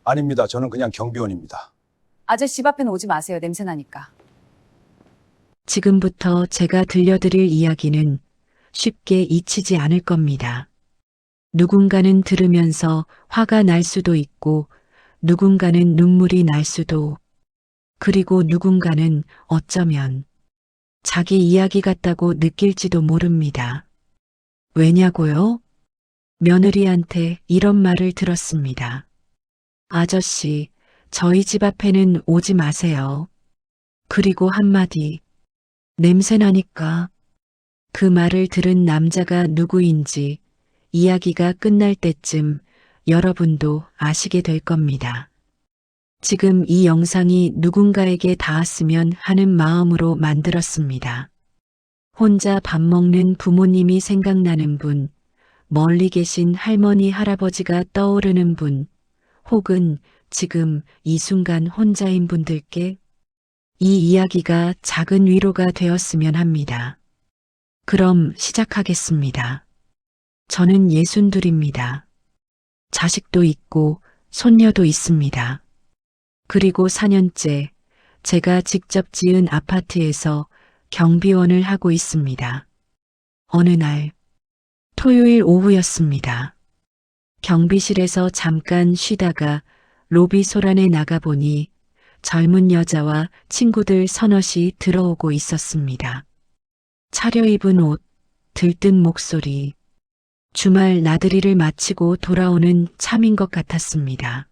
아닙니다. 저는 그냥 경비원입니다. 아저씨 집 앞에는 오지 마세요. 냄새나니까. 지금부터 제가 들려드릴 이야기는 쉽게 잊히지 않을 겁니다. 누군가는 들으면서 화가 날 수도 있고, 누군가는 눈물이 날 수도, 그리고 누군가는 어쩌면 자기 이야기 같다고 느낄지도 모릅니다. 왜냐고요? 며느리한테 이런 말을 들었습니다. 아저씨, 저희 집 앞에는 오지 마세요. 그리고 한마디, 냄새나니까. 그 말을 들은 남자가 누구인지 이야기가 끝날 때쯤 여러분도 아시게 될 겁니다. 지금 이 영상이 누군가에게 닿았으면 하는 마음으로 만들었습니다. 혼자 밥 먹는 부모님이 생각나는 분, 멀리 계신 할머니, 할아버지가 떠오르는 분, 혹은 지금 이 순간 혼자인 분들께 이 이야기가 작은 위로가 되었으면 합니다. 그럼 시작하겠습니다. 저는 62입니다. 자식도 있고 손녀도 있습니다. 그리고 4년째 제가 직접 지은 아파트에서 경비원을 하고 있습니다. 어느 날 토요일 오후였습니다. 경비실에서 잠깐 쉬다가 로비 소란에 나가보니 젊은 여자와 친구들 서너이 들어오고 있었습니다. 차려입은 옷, 들뜬 목소리, 주말 나들이를 마치고 돌아오는 참인 것 같았습니다.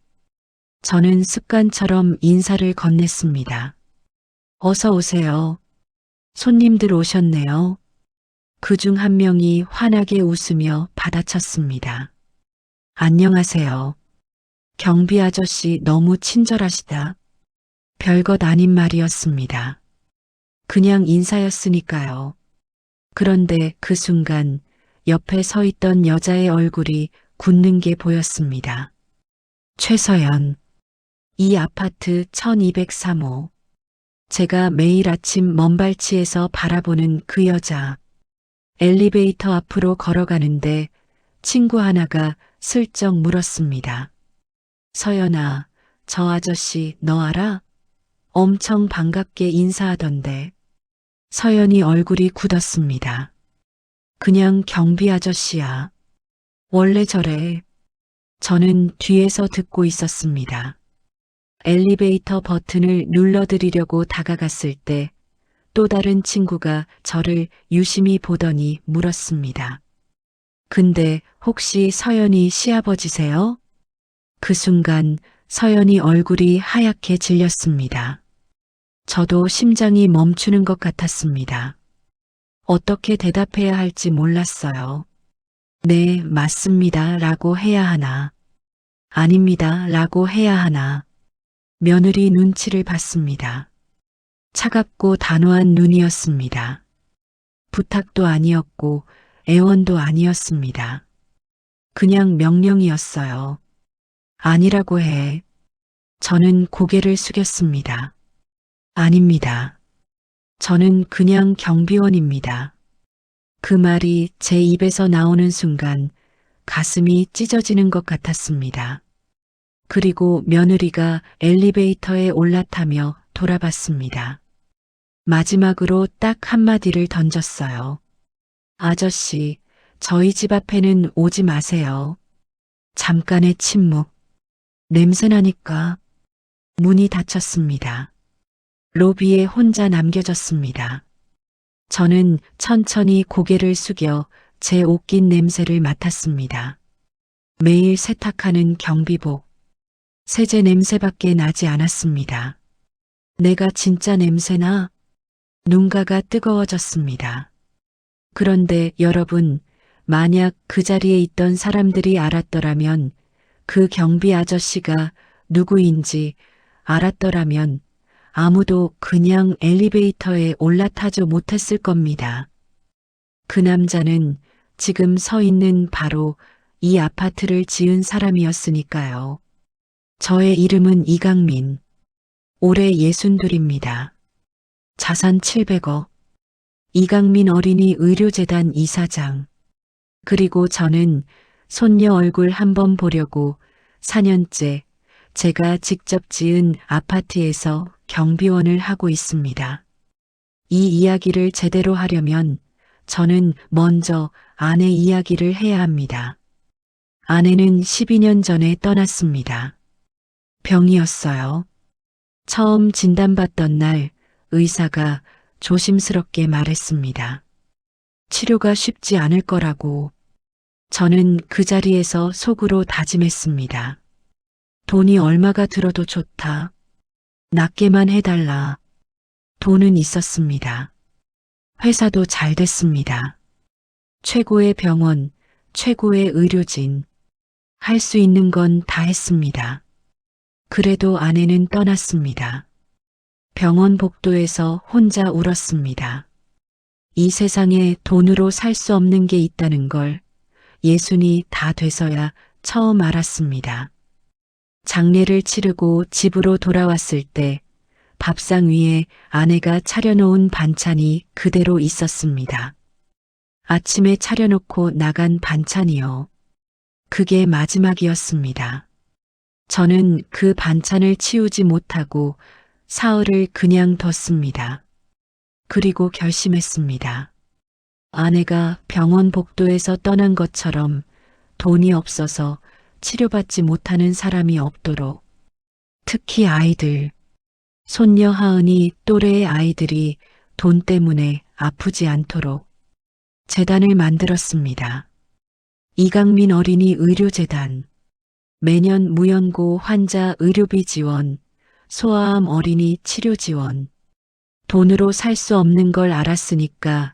저는 습관처럼 인사를 건넸습니다. 어서 오세요. 손님들 오셨네요. 그중 한 명이 환하게 웃으며 받아쳤습니다. 안녕하세요. 경비 아저씨 너무 친절하시다. 별것 아닌 말이었습니다. 그냥 인사였으니까요. 그런데 그 순간 옆에 서 있던 여자의 얼굴이 굳는 게 보였습니다. 최서연. 이 아파트 1203호. 제가 매일 아침 먼발치에서 바라보는 그 여자. 엘리베이터 앞으로 걸어가는데 친구 하나가 슬쩍 물었습니다. 서연아, 저 아저씨 너 알아? 엄청 반갑게 인사하던데. 서연이 얼굴이 굳었습니다. 그냥 경비 아저씨야. 원래 저래. 저는 뒤에서 듣고 있었습니다. 엘리베이터 버튼을 눌러드리려고 다가갔을 때 또 다른 친구가 저를 유심히 보더니 물었습니다. 근데 혹시 서연이 시아버지세요? 그 순간 서연이 얼굴이 하얗게 질렸습니다. 저도 심장이 멈추는 것 같았습니다. 어떻게 대답해야 할지 몰랐어요. 네, 맞습니다. 라고 해야 하나. 아닙니다. 라고 해야 하나. 며느리 눈치를 봤습니다. 차갑고 단호한 눈이었습니다. 부탁도 아니었고 애원도 아니었습니다. 그냥 명령이었어요. 아니라고 해. 저는 고개를 숙였습니다. 아닙니다. 저는 그냥 경비원입니다. 그 말이 제 입에서 나오는 순간 가슴이 찢어지는 것 같았습니다. 그리고 며느리가 엘리베이터에 올라타며 돌아봤습니다. 마지막으로 딱 한마디를 던졌어요. 아저씨, 저희 집 앞에는 오지 마세요. 잠깐의 침묵. 냄새나니까. 문이 닫혔습니다. 로비에 혼자 남겨졌습니다. 저는 천천히 고개를 숙여 제 옷깃 냄새를 맡았습니다. 매일 세탁하는 경비복. 세제 냄새밖에 나지 않았습니다. 내가 진짜 냄새나? 눈가가 뜨거워졌습니다. 그런데 여러분, 만약 그 자리에 있던 사람들이 알았더라면, 그 경비 아저씨가 누구인지 알았더라면 아무도 그냥 엘리베이터에 올라타지 못했을 겁니다. 그 남자는 지금 서 있는 바로 이 아파트를 지은 사람이었으니까요. 저의 이름은 이강민. 올해 62입니다. 자산 700억. 이강민 어린이 의료재단 이사장. 그리고 저는 손녀 얼굴 한번 보려고 4년째 제가 직접 지은 아파트에서 경비원을 하고 있습니다. 이 이야기를 제대로 하려면 저는 먼저 아내 이야기를 해야 합니다. 아내는 12년 전에 떠났습니다. 병이었어요. 처음 진단받던 날 의사가 조심스럽게 말했습니다. 치료가 쉽지 않을 거라고. 저는 그 자리에서 속으로 다짐했습니다. 돈이 얼마가 들어도 좋다. 낫게만 해달라. 돈은 있었습니다. 회사도 잘 됐습니다. 최고의 병원, 최고의 의료진. 할 수 있는 건 다 했습니다. 그래도 아내는 떠났습니다. 병원 복도에서 혼자 울었습니다. 이 세상에 돈으로 살 수 없는 게 있다는 걸 예순이 다 돼서야 처음 알았습니다. 장례를 치르고 집으로 돌아왔을 때 밥상 위에 아내가 차려놓은 반찬이 그대로 있었습니다. 아침에 차려놓고 나간 반찬이요. 그게 마지막이었습니다. 저는 그 반찬을 치우지 못하고 사흘을 그냥 뒀습니다. 그리고 결심했습니다. 아내가 병원 복도에서 떠난 것처럼 돈이 없어서 치료받지 못하는 사람이 없도록, 특히 아이들, 손녀 하은이 또래의 아이들이 돈 때문에 아프지 않도록 재단을 만들었습니다. 이강민 어린이 의료재단, 매년 무연고 환자 의료비 지원, 소아암 어린이 치료 지원. 돈으로 살 수 없는 걸 알았으니까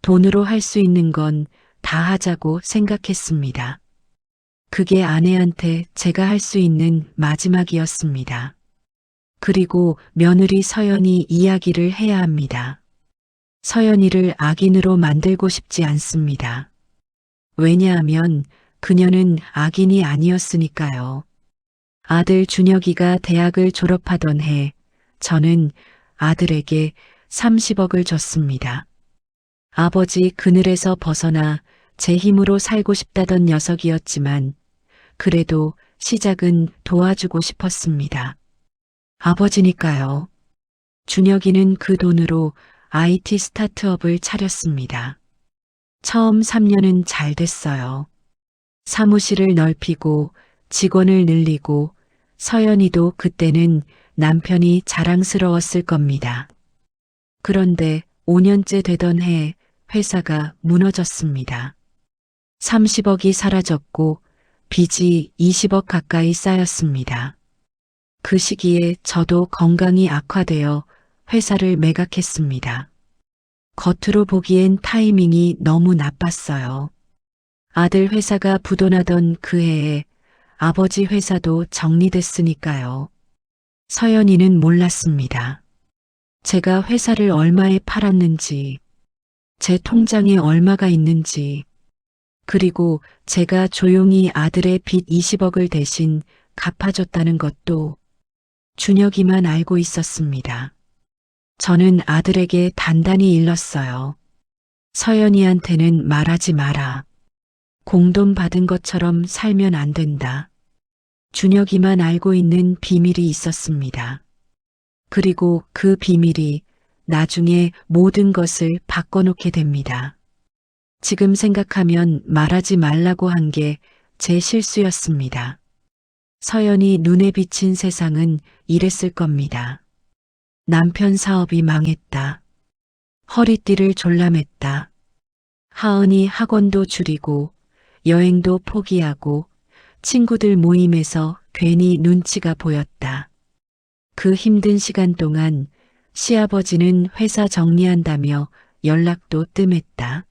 돈으로 할 수 있는 건 다 하자고 생각했습니다. 그게 아내한테 제가 할 수 있는 마지막이었습니다. 그리고 며느리 서연이 이야기를 해야 합니다. 서연이를 악인으로 만들고 싶지 않습니다. 왜냐하면 그녀는 악인이 아니었으니까요. 아들 준혁이가 대학을 졸업하던 해 저는 아들에게 30억을 줬습니다. 아버지 그늘에서 벗어나 제 힘으로 살고 싶다던 녀석이었지만 그래도 시작은 도와주고 싶었습니다. 아버지니까요. 준혁이는 그 돈으로 IT 스타트업을 차렸습니다. 처음 3년은 잘 됐어요. 사무실을 넓히고 직원을 늘리고 서연이도 그때는 남편이 자랑스러웠을 겁니다. 그런데 5년째 되던 해에 회사가 무너졌습니다. 30억이 사라졌고 빚이 20억 가까이 쌓였습니다. 그 시기에 저도 건강이 악화되어 회사를 매각했습니다. 겉으로 보기엔 타이밍이 너무 나빴어요. 아들 회사가 부도나던 그 해에 아버지 회사도 정리됐으니까요. 서연이는 몰랐습니다. 제가 회사를 얼마에 팔았는지, 제 통장에 얼마가 있는지, 그리고 제가 조용히 아들의 빚 20억을 대신 갚아줬다는 것도 준혁이만 알고 있었습니다. 저는 아들에게 단단히 일렀어요. 서연이한테는 말하지 마라. 공돈 받은 것처럼 살면 안 된다. 준혁이만 알고 있는 비밀이 있었습니다. 그리고 그 비밀이 나중에 모든 것을 바꿔놓게 됩니다. 지금 생각하면 말하지 말라고 한 게 제 실수였습니다. 서연이 눈에 비친 세상은 이랬을 겁니다. 남편 사업이 망했다. 허리띠를 졸라맸다. 하은이 학원도 줄이고 여행도 포기하고 친구들 모임에서 괜히 눈치가 보였다. 그 힘든 시간 동안 시아버지는 회사 정리한다며 연락도 뜸했다.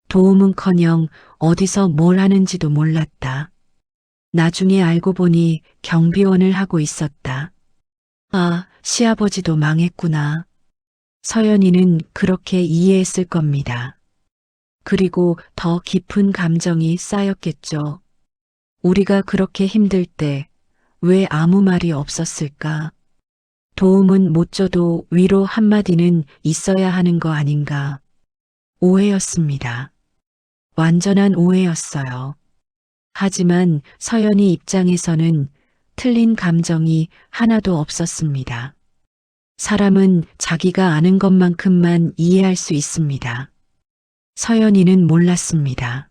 도움은커녕 어디서 뭘 하는지도 몰랐다. 나중에 알고 보니 경비원을 하고 있었다. 아, 시아버지도 망했구나. 서연이는 그렇게 이해했을 겁니다. 그리고 더 깊은 감정이 쌓였겠죠. 우리가 그렇게 힘들 때 왜 아무 말이 없었을까? 도움은 못 줘도 위로 한마디는 있어야 하는 거 아닌가? 오해였습니다. 완전한 오해였어요. 하지만 서연이 입장에서는 틀린 감정이 하나도 없었습니다. 사람은 자기가 아는 것만큼만 이해할 수 있습니다. 서연이는 몰랐습니다.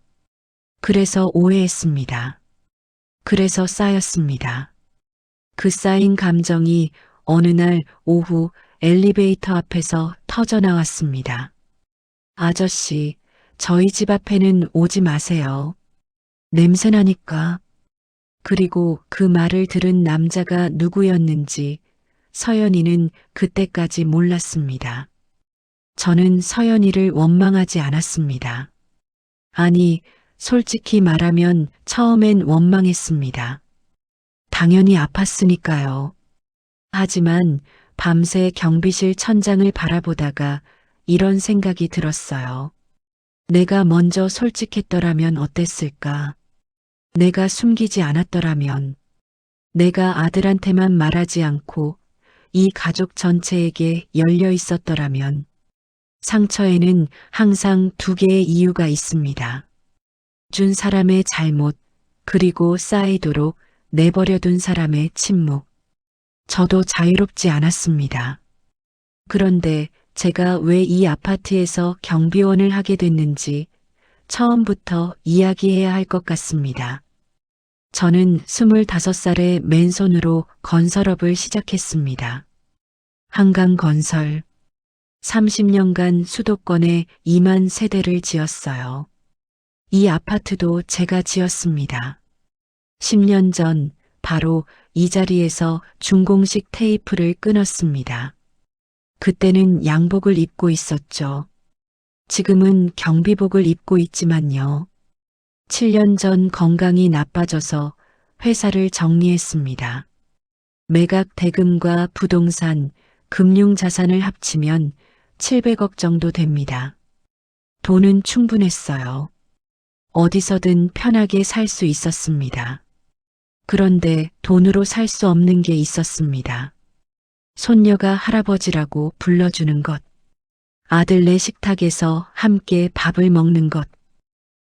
그래서 오해했습니다. 그래서 쌓였습니다. 그 쌓인 감정이 어느 날 오후 엘리베이터 앞에서 터져나왔습니다. 아저씨, 저희 집 앞에는 오지 마세요. 냄새나니까. 그리고 그 말을 들은 남자가 누구였는지 서연이는 그때까지 몰랐습니다. 저는 서연이를 원망하지 않았습니다. 아니, 솔직히 말하면 처음엔 원망했습니다. 당연히 아팠으니까요. 하지만 밤새 경비실 천장을 바라보다가 이런 생각이 들었어요. 내가 먼저 솔직했더라면 어땠을까? 내가 숨기지 않았더라면, 내가 아들한테만 말하지 않고 이 가족 전체에게 열려 있었더라면, 상처에는 항상 두 개의 이유가 있습니다. 준 사람의 잘못, 그리고 쌓이도록 내버려둔 사람의 침묵. 저도 자유롭지 않았습니다. 그런데 제가 왜 이 아파트에서 경비원을 하게 됐는지 처음부터 이야기해야 할 것 같습니다. 저는 25살에 맨손으로 건설업을 시작했습니다. 한강건설. 30년간 수도권에 2만 세대를 지었어요. 이 아파트도 제가 지었습니다. 10년 전 바로 이 자리에서 준공식 테이프를 끊었습니다. 그때는 양복을 입고 있었죠. 지금은 경비복을 입고 있지만요. 7년 전 건강이 나빠져서 회사를 정리했습니다. 매각 대금과 부동산, 금융자산을 합치면 700억 정도 됩니다. 돈은 충분했어요. 어디서든 편하게 살 수 있었습니다. 그런데 돈으로 살 수 없는 게 있었습니다. 손녀가 할아버지라고 불러주는 것. 아들네 식탁에서 함께 밥을 먹는 것.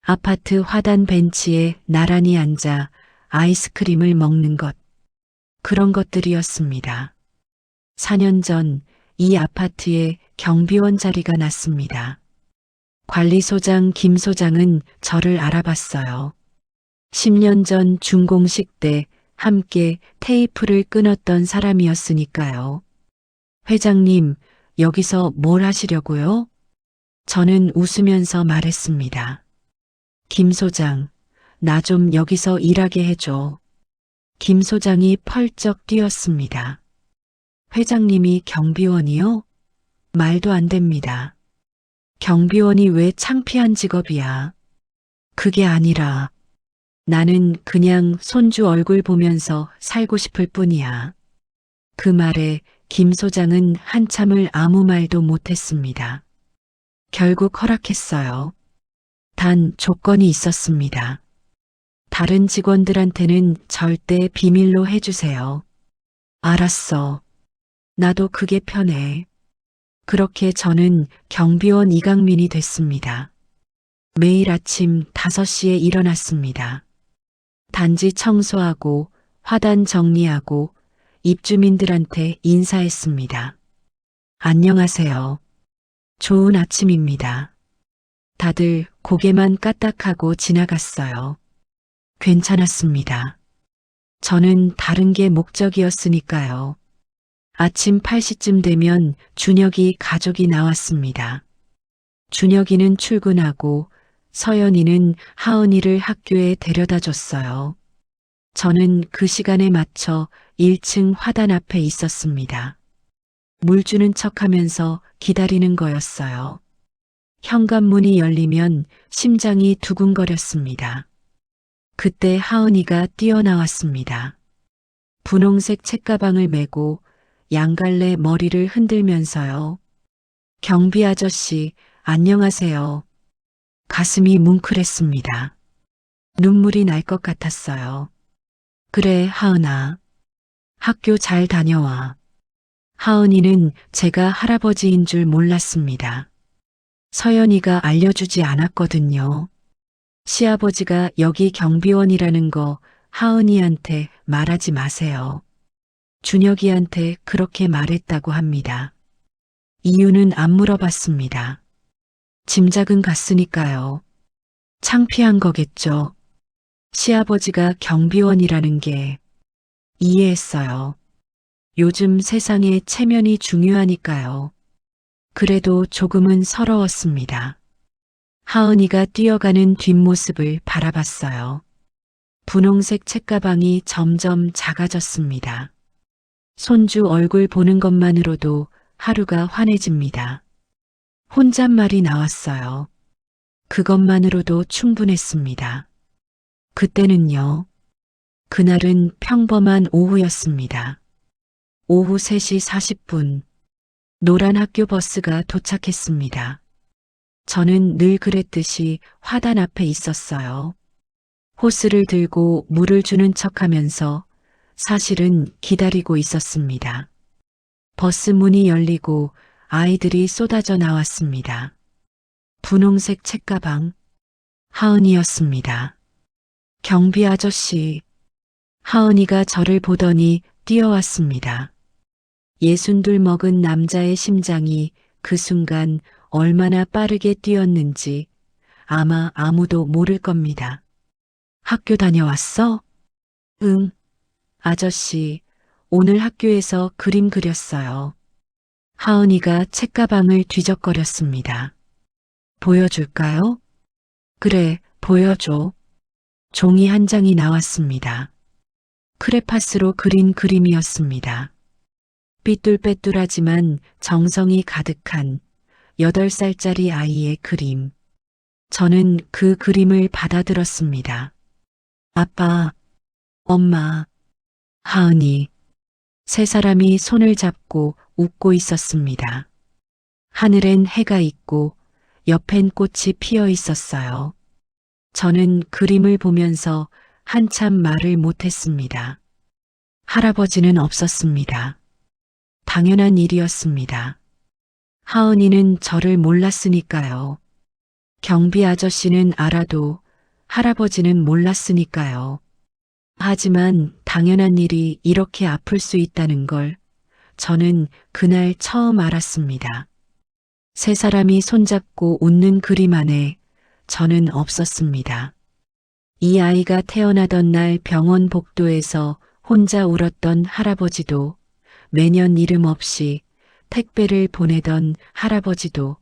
아파트 화단 벤치에 나란히 앉아 아이스크림을 먹는 것. 그런 것들이었습니다. 4년 전 이 아파트에 경비원 자리가 났습니다. 관리소장 김 소장은 저를 알아봤어요. 10년 전 준공식 때 함께 테이프를 끊었던 사람이었으니까요. 회장님, 여기서 뭘 하시려고요? 저는 웃으면서 말했습니다. 김 소장, 나 좀 여기서 일하게 해줘. 김 소장이 펄쩍 뛰었습니다. 회장님이 경비원이요? 말도 안 됩니다. 경비원이 왜 창피한 직업이야? 그게 아니라 나는 그냥 손주 얼굴 보면서 살고 싶을 뿐이야. 그 말에 김 소장은 한참을 아무 말도 못했습니다. 결국 허락했어요. 단 조건이 있었습니다. 다른 직원들한테는 절대 비밀로 해주세요. 알았어. 나도 그게 편해. 그렇게 저는 경비원 이강민이 됐습니다. 매일 아침 5시에 일어났습니다. 단지 청소하고 화단 정리하고 입주민들한테 인사했습니다. 안녕하세요. 좋은 아침입니다. 다들 고개만 까딱하고 지나갔어요. 괜찮았습니다. 저는 다른 게 목적이었으니까요. 아침 8시쯤 되면 준혁이 가족이 나왔습니다. 준혁이는 출근하고 서연이는 하은이를 학교에 데려다 줬어요. 저는 그 시간에 맞춰 1층 화단 앞에 있었습니다. 물 주는 척하면서 기다리는 거였어요. 현관문이 열리면 심장이 두근거렸습니다. 그때 하은이가 뛰어나왔습니다. 분홍색 책가방을 메고 양갈래 머리를 흔들면서요. 경비 아저씨, 안녕하세요. 가슴이 뭉클했습니다. 눈물이 날 것 같았어요. 그래, 하은아. 학교 잘 다녀와. 하은이는 제가 할아버지인 줄 몰랐습니다. 서연이가 알려주지 않았거든요. 시아버지가 여기 경비원이라는 거 하은이한테 말하지 마세요. 준혁이한테 그렇게 말했다고 합니다. 이유는 안 물어봤습니다. 짐작은 갔으니까요. 창피한 거겠죠. 시아버지가 경비원이라는 게 이해했어요. 요즘 세상에 체면이 중요하니까요. 그래도 조금은 서러웠습니다. 하은이가 뛰어가는 뒷모습을 바라봤어요. 분홍색 책가방이 점점 작아졌습니다. 손주 얼굴 보는 것만으로도 하루가 환해집니다. 혼잣말이 나왔어요. 그것만으로도 충분했습니다. 그때는요. 그날은 평범한 오후였습니다. 오후 3시 40분, 노란 학교 버스가 도착했습니다. 저는 늘 그랬듯이 화단 앞에 있었어요. 호스를 들고 물을 주는 척하면서 사실은 기다리고 있었습니다. 버스 문이 열리고 아이들이 쏟아져 나왔습니다. 분홍색 책가방, 하은이였습니다. 경비 아저씨, 하은이가 저를 보더니 뛰어왔습니다. 62 먹은 남자의 심장이 그 순간 얼마나 빠르게 뛰었는지 아마 아무도 모를 겁니다. 학교 다녀왔어? 응. 아저씨, 오늘 학교에서 그림 그렸어요. 하은이가 책가방을 뒤적거렸습니다. 보여줄까요? 그래, 보여줘. 종이 한 장이 나왔습니다. 크레파스로 그린 그림이었습니다. 삐뚤빼뚤하지만 정성이 가득한 8살짜리 아이의 그림. 저는 그 그림을 받아들었습니다. 아빠, 엄마, 하은이. 세 사람이 손을 잡고 웃고 있었습니다. 하늘엔 해가 있고 옆엔 꽃이 피어 있었어요. 저는 그림을 보면서 한참 말을 못했습니다. 할아버지는 없었습니다. 당연한 일이었습니다. 하은이는 저를 몰랐으니까요. 경비 아저씨는 알아도 할아버지는 몰랐으니까요. 하지만 당연한 일이 이렇게 아플 수 있다는 걸 저는 그날 처음 알았습니다. 세 사람이 손잡고 웃는 그림 안에 저는 없었습니다. 이 아이가 태어나던 날 병원 복도에서 혼자 울었던 할아버지도, 매년 이름 없이 택배를 보내던 할아버지도,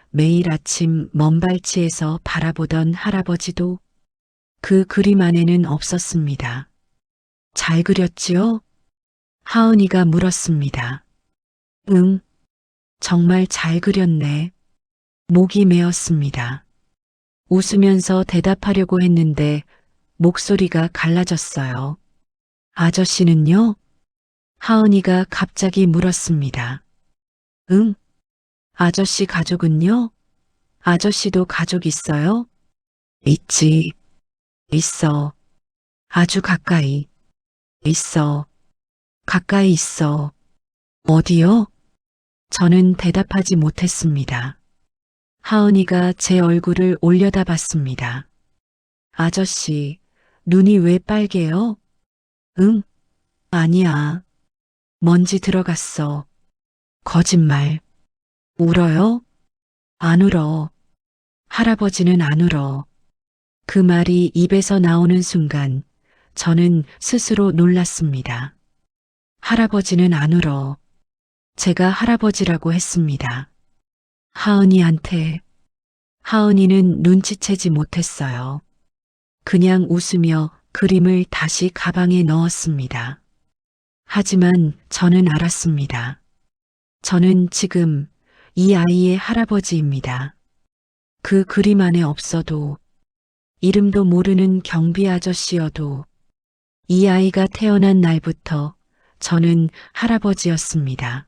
매일 아침 먼발치에서 바라보던 할아버지도 그 그림 안에는 없었습니다. 잘 그렸지요? 하은이가 물었습니다. 응, 정말 잘 그렸네. 목이 메었습니다. 웃으면서 대답하려고 했는데 목소리가 갈라졌어요. 아저씨는요? 하은이가 갑자기 물었습니다. 응? 아저씨 가족은요? 아저씨도 가족 있어요? 있지. 있어. 아주 가까이. 있어. 가까이 있어. 어디요? 저는 대답하지 못했습니다. 하은이가 제 얼굴을 올려다봤습니다. 아저씨, 눈이 왜 빨개요? 응? 아니야. 먼지 들어갔어. 거짓말. 울어요? 안 울어. 할아버지는 안 울어. 그 말이 입에서 나오는 순간 저는 스스로 놀랐습니다. 할아버지는 안 울어. 제가 할아버지라고 했습니다. 하은이한테. 하은이는 눈치채지 못했어요. 그냥 웃으며 그림을 다시 가방에 넣었습니다. 하지만 저는 알았습니다. 저는 지금 이 아이의 할아버지입니다. 그 그림 안에 없어도, 이름도 모르는 경비 아저씨여도 이 아이가 태어난 날부터 저는 할아버지였습니다.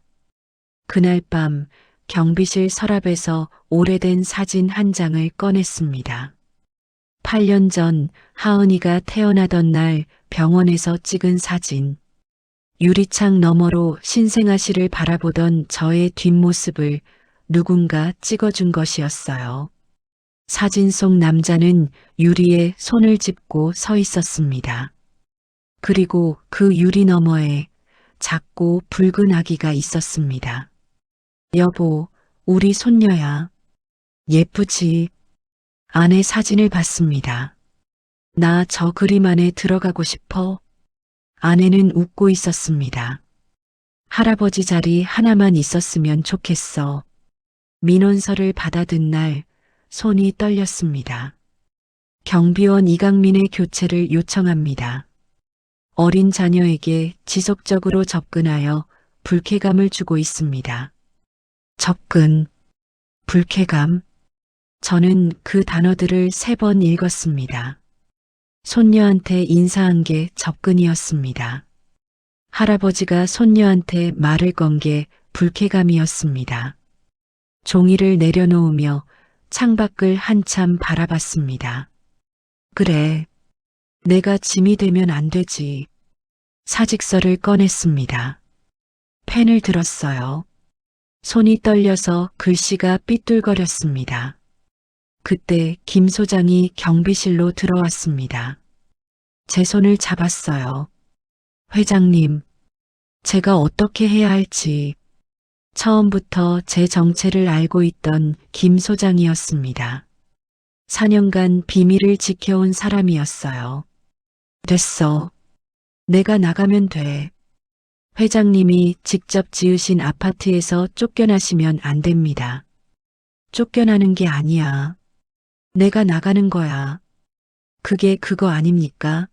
그날 밤 경비실 서랍에서 오래된 사진 한 장을 꺼냈습니다. 8년 전 하은이가 태어나던 날 병원에서 찍은 사진. 유리창 너머로 신생아실을 바라보던 저의 뒷모습을 누군가 찍어준 것이었어요. 사진 속 남자는 유리에 손을 짚고 서 있었습니다. 그리고 그 유리 너머에 작고 붉은 아기가 있었습니다. 여보, 우리 손녀야. 예쁘지? 아내 사진을 봤습니다. 나 저 그림 안에 들어가고 싶어. 아내는 웃고 있었습니다. 할아버지 자리 하나만 있었으면 좋겠어. 민원서를 받아든 날 손이 떨렸습니다. 경비원 이강민의 교체를 요청합니다. 어린 자녀에게 지속적으로 접근하여 불쾌감을 주고 있습니다. 접근, 불쾌감. 저는 그 단어들을 3번 읽었습니다. 손녀한테 인사한 게 접근이었습니다. 할아버지가 손녀한테 말을 건 게 불쾌감이었습니다. 종이를 내려놓으며 창밖을 한참 바라봤습니다. 그래, 내가 짐이 되면 안 되지. 사직서를 꺼냈습니다. 펜을 들었어요. 손이 떨려서 글씨가 삐뚤거렸습니다. 그때 김 소장이 경비실로 들어왔습니다. 제 손을 잡았어요. 회장님, 제가 어떻게 해야 할지. 처음부터 제 정체를 알고 있던 김 소장이었습니다. 4년간 비밀을 지켜온 사람이었어요. 됐어. 내가 나가면 돼. 회장님이 직접 지으신 아파트에서 쫓겨나시면 안 됩니다. 쫓겨나는 게 아니야. 내가 나가는 거야. 그게 그거 아닙니까?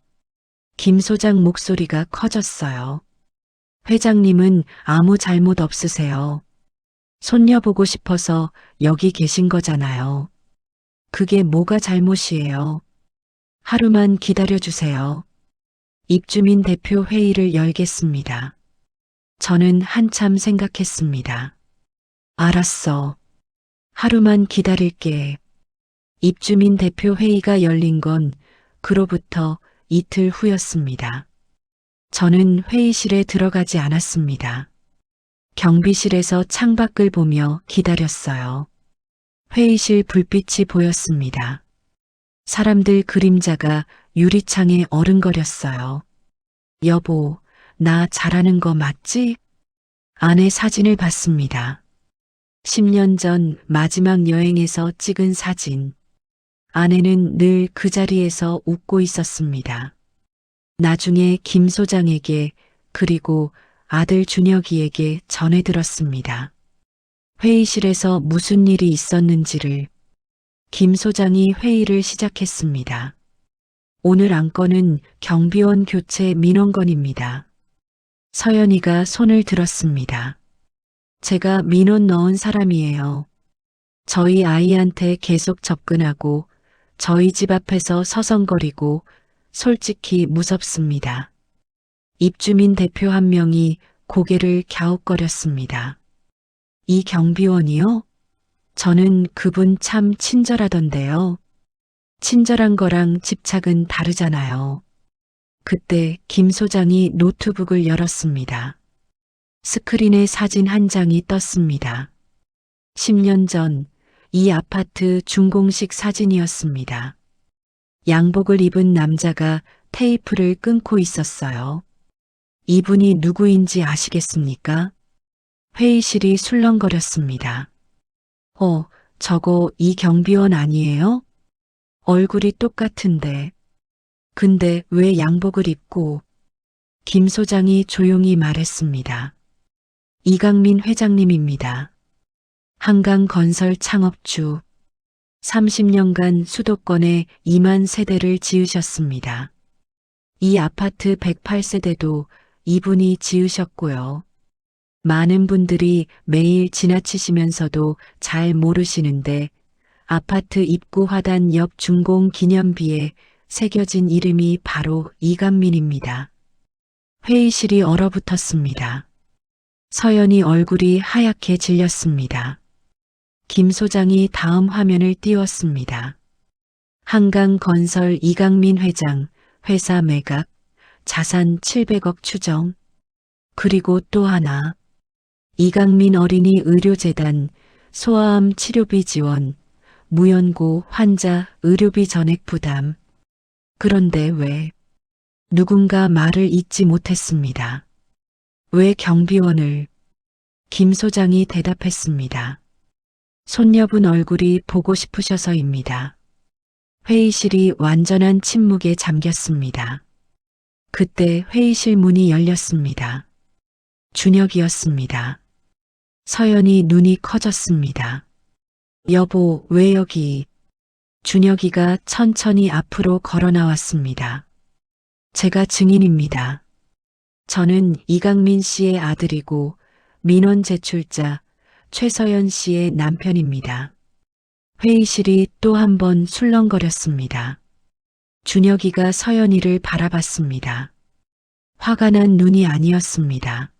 김 소장 목소리가 커졌어요. 회장님은 아무 잘못 없으세요. 손녀 보고 싶어서 여기 계신 거잖아요. 그게 뭐가 잘못이에요? 하루만 기다려주세요. 입주민 대표 회의를 열겠습니다. 저는 한참 생각했습니다. 알았어. 하루만 기다릴게. 입주민 대표 회의가 열린 건 그로부터 이틀 후였습니다. 저는 회의실에 들어가지 않았습니다. 경비실에서 창밖을 보며 기다렸어요. 회의실 불빛이 보였습니다. 사람들 그림자가 유리창에 어른거렸어요. 여보, 나 잘하는 거 맞지? 아내 사진을 봤습니다. 10년 전 마지막 여행에서 찍은 사진. 아내는 늘 그 자리에서 웃고 있었습니다. 나중에 김 소장에게 그리고 아들 준혁이에게 전해들었습니다. 회의실에서 무슨 일이 있었는지를. 김 소장이 회의를 시작했습니다. 오늘 안건은 경비원 교체 민원건입니다. 서연이가 손을 들었습니다. 제가 민원 넣은 사람이에요. 저희 아이한테 계속 접근하고 저희 집 앞에서 서성거리고 솔직히 무섭습니다. 입주민 대표 한 명이 고개를 갸웃거렸습니다. 이 경비원이요? 저는 그분 참 친절하던데요. 친절한 거랑 집착은 다르잖아요. 그때 김 소장이 노트북을 열었습니다. 스크린에 사진 한 장이 떴습니다. 10년 전 이 아파트 준공식 사진이었습니다. 양복을 입은 남자가 테이프를 끊고 있었어요. 이분이 누구인지 아시겠습니까? 회의실이 술렁거렸습니다. 저거 이 경비원 아니에요? 얼굴이 똑같은데. 근데 왜 양복을 입고? 김 소장이 조용히 말했습니다. 이강민 회장님입니다. 한강건설 창업주. 30년간 수도권에 2만 세대를 지으셨습니다. 이 아파트 108세대도 이분이 지으셨고요. 많은 분들이 매일 지나치시면서도 잘 모르시는데 아파트 입구 화단 옆 준공 기념비에 새겨진 이름이 바로 이강민입니다. 회의실이 얼어붙었습니다. 서연이 얼굴이 하얗게 질렸습니다. 김 소장이 다음 화면을 띄웠습니다. 한강건설 이강민 회장, 회사 매각, 자산 700억 추정. 그리고 또 하나. 이강민 어린이 의료재단, 소아암 치료비 지원, 무연고 환자 의료비 전액 부담. 그런데 왜? 누군가 말을 잇지 못했습니다. 왜 경비원을? 김 소장이 대답했습니다. 손녀분 얼굴이 보고 싶으셔서입니다. 회의실이 완전한 침묵에 잠겼습니다. 그때 회의실 문이 열렸습니다. 준혁이었습니다. 서연이 눈이 커졌습니다. 여보, 왜 여기? 준혁이가 천천히 앞으로 걸어 나왔습니다. 제가 증인입니다. 저는 이강민 씨의 아들이고 민원 제출자 최서연 씨의 남편입니다. 회의실이 또 한 번 술렁거렸습니다. 준혁이가 서연이를 바라봤습니다. 화가 난 눈이 아니었습니다.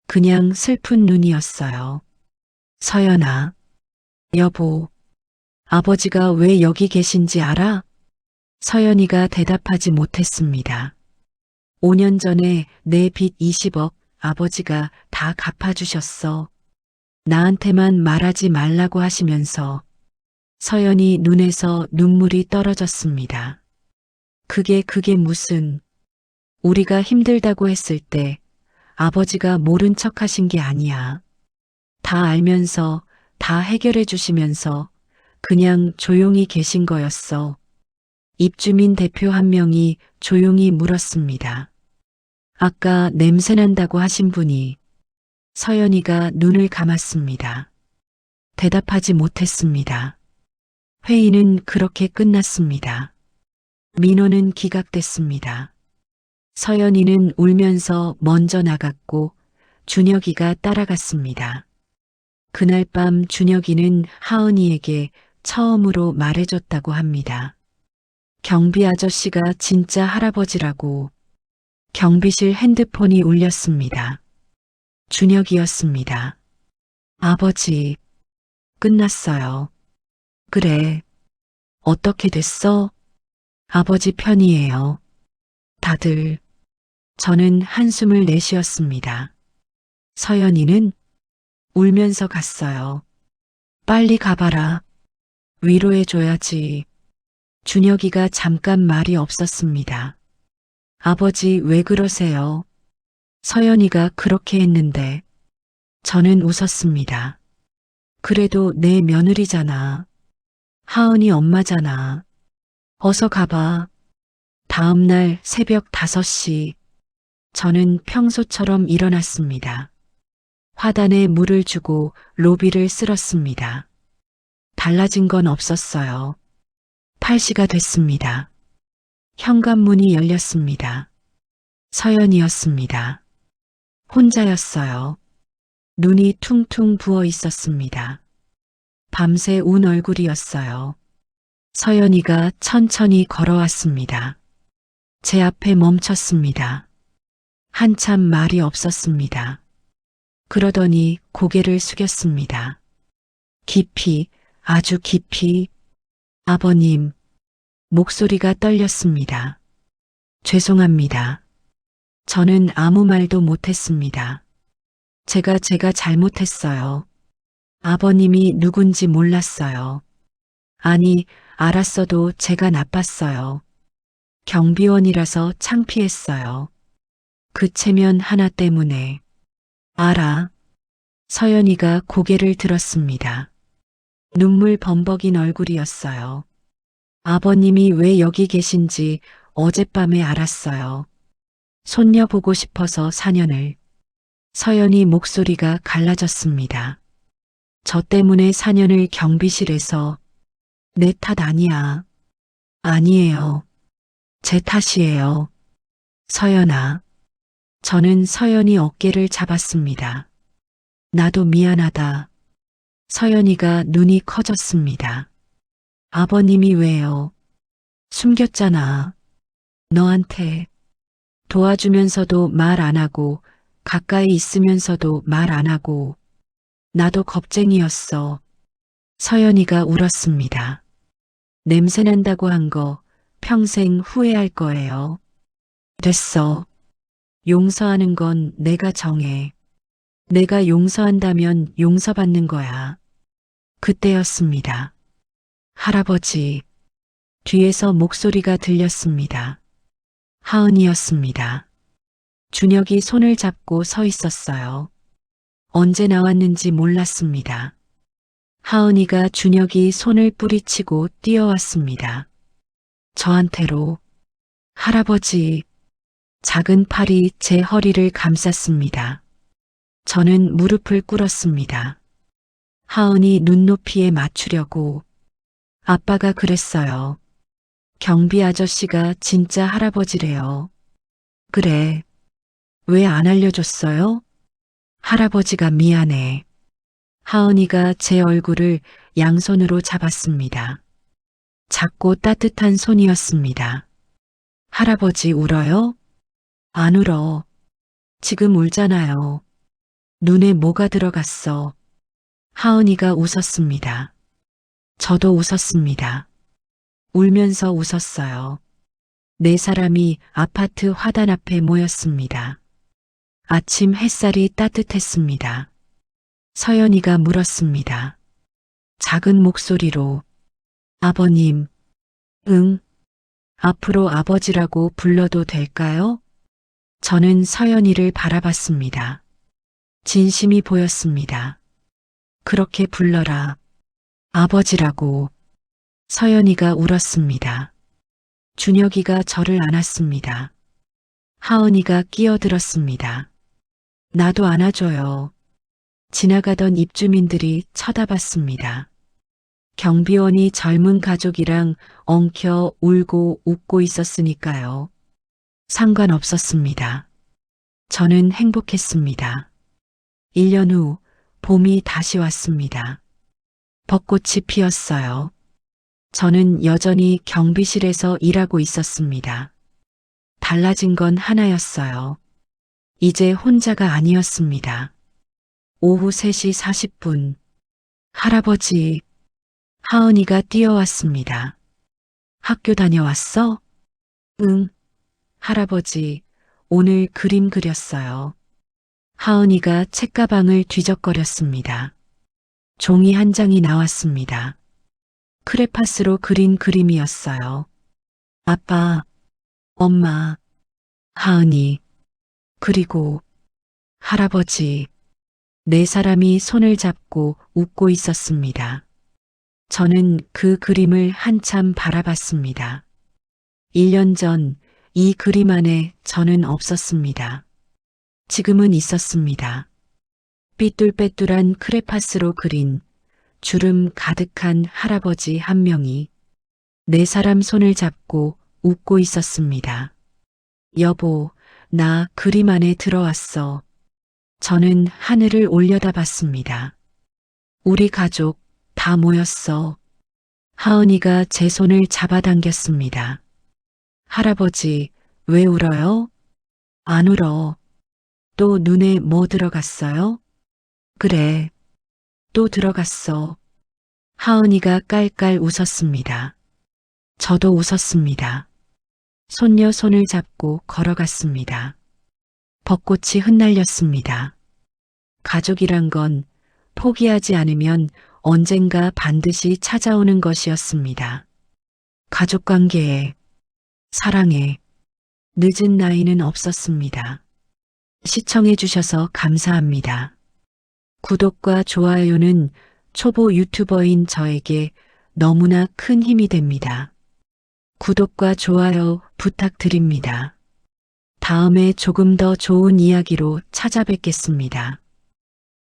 그냥 슬픈 눈이었어요. 서연아, 여보, 아버지가 왜 여기 계신지 알아? 서연이가 대답하지 못했습니다. 5년 전에 내 빚 20억 아버지가 다 갚아주셨어. 나한테만 말하지 말라고 하시면서 서연이 눈에서 눈물이 떨어졌습니다. 그게 무슨, 우리가 힘들다고 했을 때 아버지가 모른 척 하신 게 아니야. 다 알면서 다 해결해 주시면서 그냥 조용히 계신 거였어. 입주민 대표 한 명이 조용히 물었습니다. 아까 냄새난다고 하신 분이. 서연이가 눈을 감았습니다. 대답하지 못했습니다. 회의는 그렇게 끝났습니다. 민원은 기각됐습니다. 서연이는 울면서 먼저 나갔고 준혁이가 따라갔습니다. 그날 밤 준혁이는 하은이에게 처음으로 말해줬다고 합니다. 경비 아저씨가 진짜 할아버지라고. 경비실 핸드폰이 울렸습니다. 준혁이었습니다. 아버지, 끝났어요. 그래. 어떻게 됐어? 아버지 편이에요. 다들. 저는 한숨을 내쉬었습니다. 서연이는 울면서 갔어요. 빨리 가봐라. 위로해줘야지. 준혁이가 잠깐 말이 없었습니다. 아버지 왜 그러세요? 서연이가 그렇게 했는데 저는 웃었습니다. 그래도 내 며느리잖아. 하은이 엄마잖아. 어서 가봐. 다음 날 새벽 5시 저는 평소처럼 일어났습니다. 화단에 물을 주고 로비를 쓸었습니다. 달라진 건 없었어요. 8시가 됐습니다. 현관문이 열렸습니다. 서연이었습니다. 혼자였어요. 눈이 퉁퉁 부어 있었습니다. 밤새 운 얼굴이었어요. 서연이가 천천히 걸어왔습니다. 제 앞에 멈췄습니다. 한참 말이 없었습니다. 그러더니 고개를 숙였습니다. 깊이, 아주 깊이. 아버님, 목소리가 떨렸습니다. 죄송합니다. 저는 아무 말도 못했습니다. 제가 잘못했어요. 아버님이 누군지 몰랐어요. 아니, 알았어도 제가 나빴어요. 경비원이라서 창피했어요. 그 체면 하나 때문에. 알아. 서연이가 고개를 들었습니다. 눈물 범벅인 얼굴이었어요. 아버님이 왜 여기 계신지 어젯밤에 알았어요. 손녀 보고 싶어서 4년을. 서연이 목소리가 갈라졌습니다. 저 때문에 4년을 경비실에서. 내 탓 아니야. 아니에요. 제 탓이에요. 서연아. 저는 서연이 어깨를 잡았습니다. 나도 미안하다. 서연이가 눈이 커졌습니다. 아버님이 왜요? 숨겼잖아. 너한테. 도와주면서도 말 안 하고 가까이 있으면서도 말 안 하고. 나도 겁쟁이였어. 서연이가 울었습니다. 냄새난다고 한 거 평생 후회할 거예요. 됐어. 용서하는 건 내가 정해. 내가 용서한다면 용서받는 거야. 그때였습니다. 할아버지. 뒤에서 목소리가 들렸습니다. 하은이였습니다. 준혁이 손을 잡고 서 있었어요. 언제 나왔는지 몰랐습니다. 하은이가 준혁이 손을 뿌리치고 뛰어왔습니다. 저한테로. 할아버지. 작은 팔이 제 허리를 감쌌습니다. 저는 무릎을 꿇었습니다. 하은이 눈높이에 맞추려고. 아빠가 그랬어요. 경비 아저씨가 진짜 할아버지래요. 그래. 왜 안 알려줬어요? 할아버지가 미안해. 하은이가 제 얼굴을 양손으로 잡았습니다. 작고 따뜻한 손이었습니다. 할아버지 울어요? 안 울어. 지금 울잖아요. 눈에 뭐가 들어갔어. 하은이가 웃었습니다. 저도 웃었습니다. 울면서 웃었어요. 네 사람이 아파트 화단 앞에 모였습니다. 아침 햇살이 따뜻했습니다. 서연이가 물었습니다. 작은 목소리로. 아버님. 응. 앞으로 아버지라고 불러도 될까요? 저는 서연이를 바라봤습니다. 진심이 보였습니다. 그렇게 불러라. 아버지라고. 서연이가 울었습니다. 준혁이가 저를 안았습니다. 하은이가 끼어들었습니다. 나도 안아줘요. 지나가던 입주민들이 쳐다봤습니다. 경비원이 젊은 가족이랑 엉켜 울고 웃고 있었으니까요. 상관없었습니다. 저는 행복했습니다. 1년 후 봄이 다시 왔습니다. 벚꽃이 피었어요. 저는 여전히 경비실에서 일하고 있었습니다. 달라진 건 하나였어요. 이제 혼자가 아니었습니다. 오후 3시 40분. 할아버지. 하은이가 뛰어왔습니다. 학교 다녀왔어? 응. 할아버지, 오늘 그림 그렸어요. 하은이가 책가방을 뒤적거렸습니다. 종이 한 장이 나왔습니다. 크레파스로 그린 그림이었어요. 아빠, 엄마, 하은이, 그리고 할아버지. 네 사람이 손을 잡고 웃고 있었습니다. 저는 그 그림을 한참 바라봤습니다. 1년 전 이 그림 안에 저는 없었습니다. 지금은 있었습니다. 삐뚤빼뚤한 크레파스로 그린 주름 가득한 할아버지 한 명이 네 사람 손을 잡고 웃고 있었습니다. 여보, 나 그림 안에 들어왔어. 저는 하늘을 올려다봤습니다. 우리 가족 다 모였어. 하은이가 제 손을 잡아당겼습니다. 할아버지, 왜 울어요? 안 울어. 또 눈에 뭐 들어갔어요? 그래. 또 들어갔어. 하은이가 깔깔 웃었습니다. 저도 웃었습니다. 손녀 손을 잡고 걸어갔습니다. 벚꽃이 흩날렸습니다. 가족이란 건 포기하지 않으면 언젠가 반드시 찾아오는 것이었습니다. 가족관계에, 사랑에, 늦은 나이는 없었습니다. 시청해 주셔서 감사합니다. 구독과 좋아요는 초보 유튜버인 저에게 너무나 큰 힘이 됩니다. 구독과 좋아요 부탁드립니다. 다음에 조금 더 좋은 이야기로 찾아뵙겠습니다.